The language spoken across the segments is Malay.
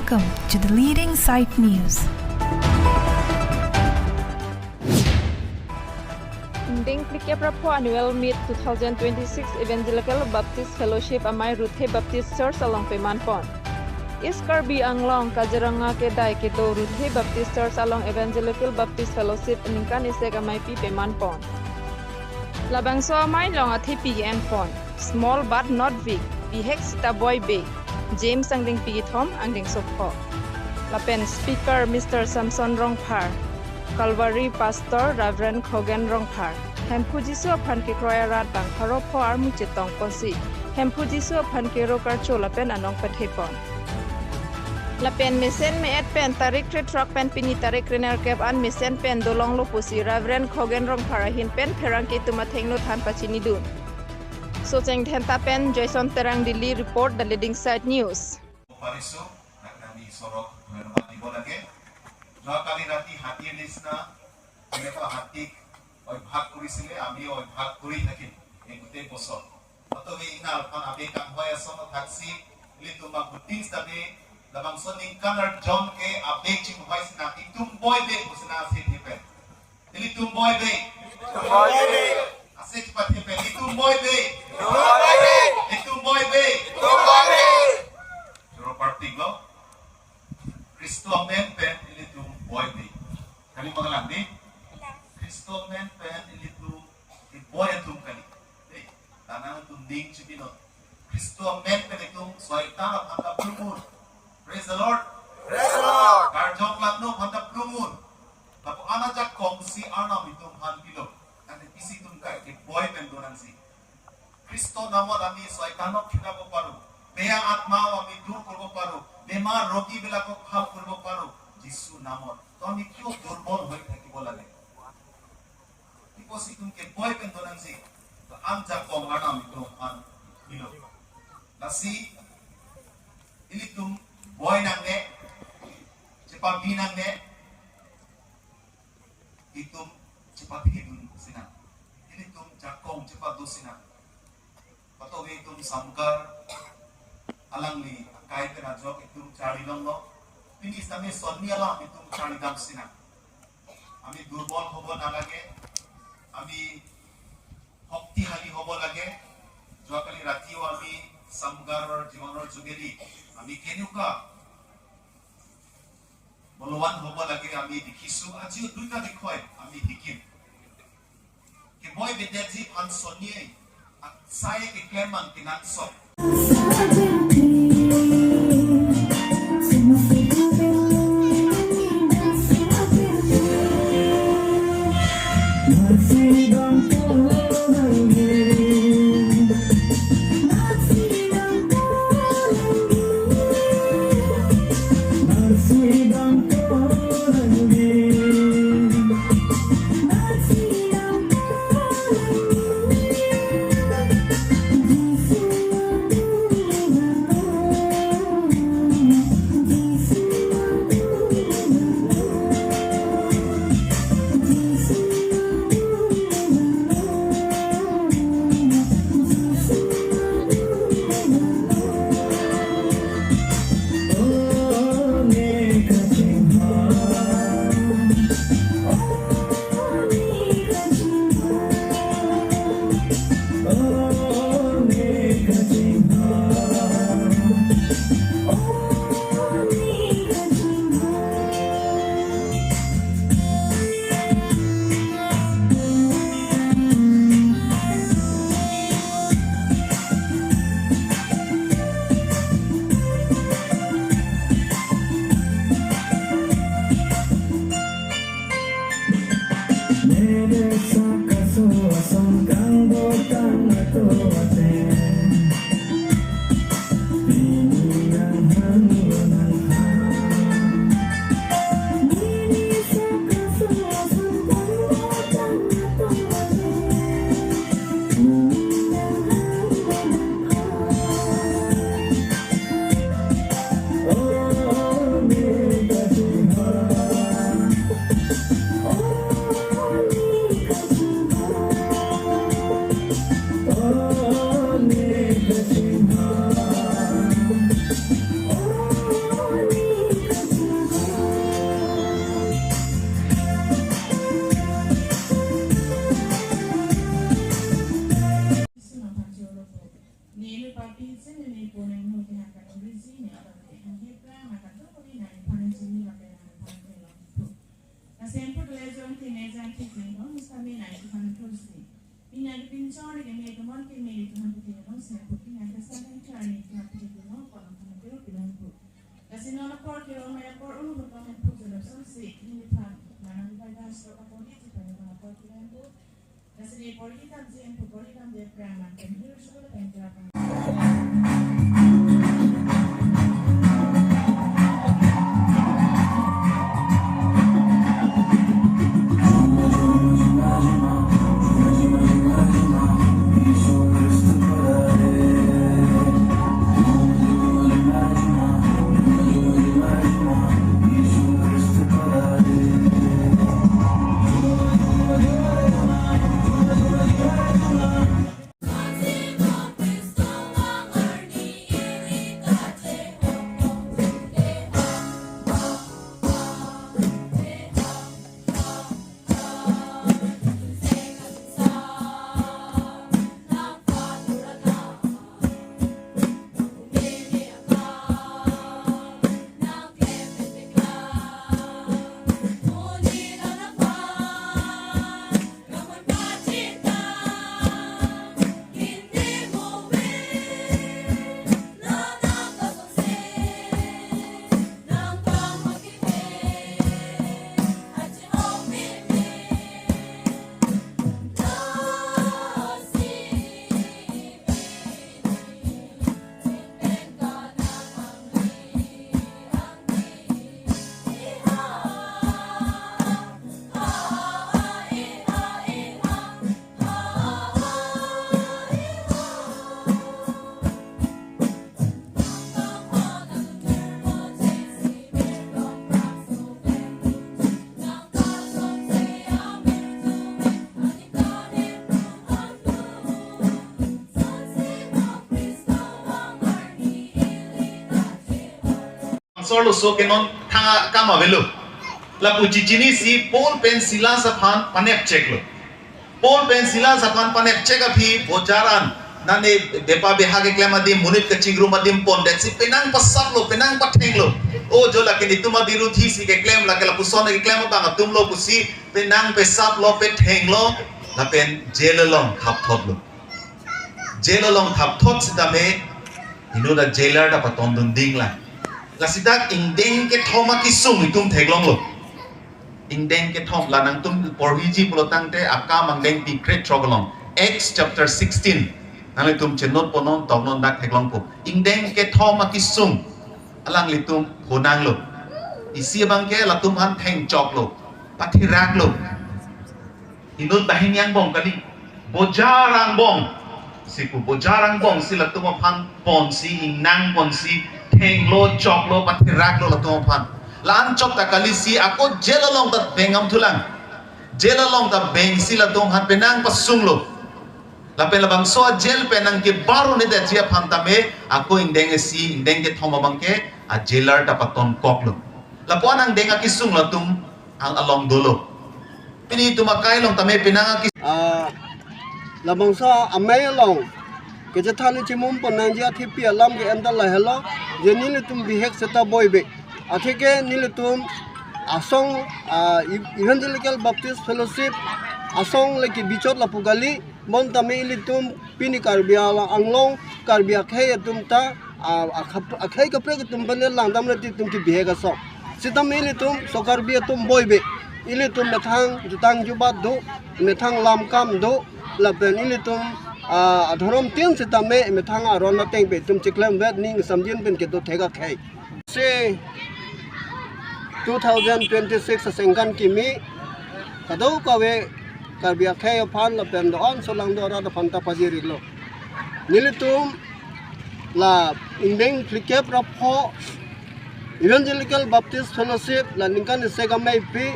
Welcome to the leading site news. Ding Plikya Prapo Annual Meet 2026 Evangelical Baptist Fellowship Amai Ruthe Baptist Church along Peman Pon. Iskarbi Anglong Kajiranga Kedai Kedo Ruthe Baptist Church along Evangelical Baptist Fellowship Ningkan Isek Amai Pi Peman Pon. Labangso Amai Long Athi PN Pon. Small but not big. Bihex Taboy Bay. James Angding Pigithom Angding Sopho. Lapen Speaker Mr. Samson Rongphar. Calvary Pastor Reverend Khogen Rongphar. Hempu Jisu Aphan ke Kroya Rat Bang Pharo Pho Armu Chetong Ponsi. Hempu Jisu Aphan ke Rokar Cho Lapen Anong Pathepon. Lapen Mesen Me Et Pen Tarik Tre Truck Pen Pini Tarik Renal Kep An Mesen Pen Dolong Lo Pusi Reverend Khogen Rongphar Hin Pen Perang ke Tumatheng No Than Pachini Dun. So Cheng Thenta Pen Jason Terang Dili report the leading side news. Pariso naknami sorok mati bolage joakali rati hatir lisna এনেকুৱা হাতিক অভ্যাস কৰিছিলে আমি অভ্যাস কৰি থাকিম এই গোটেই বছৰ অতবে ইনাল পান আবে কাম হয় আসন থাকছি লি তোমা গুটিং study labang soning kanar john ke abe chim voice na itum boy be usna se thipe itum boy be ase chipathe pe itum boy be Juro partiglo Kristo men pen ilitum boy be kali pangalan ni Kristo men pen ilitum boy atum kali tanang tum ding chibino Kristo men pen itum soita phanda plumur praise the lord karjong latno phanda plumur tapo anajak kongsi arna mitum han pilo ane isi tum kai ke boy pen donansi Kristo namot ami soitanok khilabo paru beya atma ami dur korbo paru bemar rogi bilakok ভাল korbo paru jisu namot to ami kyo durbol hoi thakibo lage because itum ke boy pen donansi to amja kong ana ami to an bilo lasi ilitum boy nangne cepat binangne itum cepat hidun sina ilitum jakong cepat dosina Patowi itum samkar alangli kai kena jok itum cari longlo ini istame sonni alam itum cari damsina ami durbol hobo nalage ami শক্তিশালী হব লাগে যোৱাকালি ৰাতিও আমি samgaৰৰ জীৱনৰ যোগেদি আমি কেনেকুৱা বলৱান হব লাগে আমি দেখিছো আজিও দুটা বিষয় আমি শিকিম কি মই বিদ্যাৰ্থী আন সনিয়ে saya ikleman kinanso na Tuhan Tuhan Pina pinchon ke me kamon ke me Tuhan putih no se putih na kesan cari Tuhan putih no kolam Tuhan putih bilang pu kasi no na por ke o me por ulu no kamen pu so so se ni Tuhan mana ni pada so ka poni ti pada na por ke pu kasi ni por kita je pu por kita de prama ke ni so ka pentra Solo so kenon thanga kama velo la pujichini si Paul pensila saphan panep check lo Paul pensila saphan panep check aphi bojaran nane depa beha ke klema di munit ke chingru madim pondet si penang pasap lo penang patheng lo o jo la ke dituma diru thi si ke klem la ke la puson ke klem ba tum lo pusi penang pesap lo pe theng lo la pen jelolong thap thot lo jelolong thap thot sidame inu da jailer da paton dun ding la la sidak ingdeng ke thoma ki sung itum theglong lo ingdeng ke thom la nang tum porhiji pulotang te akka mangdeng pi kret troglong Acts chapter 16 nang litum chenot ponon tognon dak theglong po ingdeng ke thoma ki sung alang litum honang lo isi bang ke la tum han theng chok lo pathirak lo inut bahinyang bong kali bojarang bong siku bojarang bong sila tum phan pon si ingnang pon si theng lo chok lo pathirak lo tum phan lan chok ta kali si ako jelalong ta bengam thulang jelalong ta beng sila tum han penang pasung lo la pen labang so jel penang ke baro ne da jia phan ta me ako ingdeng si ingdeng ke thoma bang ke a jailer ta paton kok lo la po nang denga ki sung lo tum ang along dolo pini tumakai long ta me penang ki labang sa amay long ke jathani chimum ponang ja thipi alam ke andal la hello je nile tum bihek seta boybe athike nile tum asong evangelical baptist fellowship asong leki bichot la pugali mon tame ile tum pini karbia la anglong karbia khe tum ta akhai ka pre tum banel lang dam la tum ki bihek aso sitam ile tum sokar bia tum boybe ile tum methang jutang jubat do methang lam kam do la pen ile tum adhorom tin se tame me thanga ron na teng be tum chiklem vet ning samjin pen ke to thega khai se 2026 sengkan kimi kado kawe karbia khai phan la pen don solang do ra da phanta pajiri lo nilitum la indeng flikep ra pho evangelical baptist fellowship la ningkan segamai pi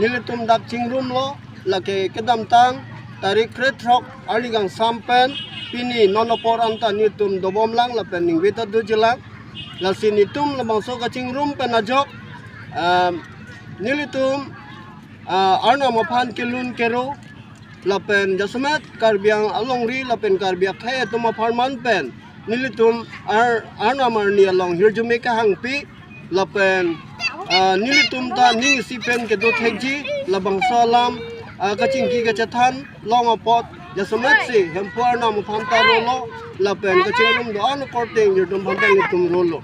nilitum dak chingrum lo la ke kedam tang tarik kretrok aligang sampen pini nonopor anta nitum dobom lang la pening wita du jelang la sinitum la bangso kacing rum penajok nilitum arna maphan kelun kero la pen jasmet karbiang alongri la pen karbiak he tum farman pen nilitum arna marni along hirjume ka hangpi la pen nilitum ta ning si pen ke do thekji la bangso lam kacing ki kacathan long apot ya semat si hempur nama phanta rolo lapen kacing rum do an korteng jodum phanta litum rolo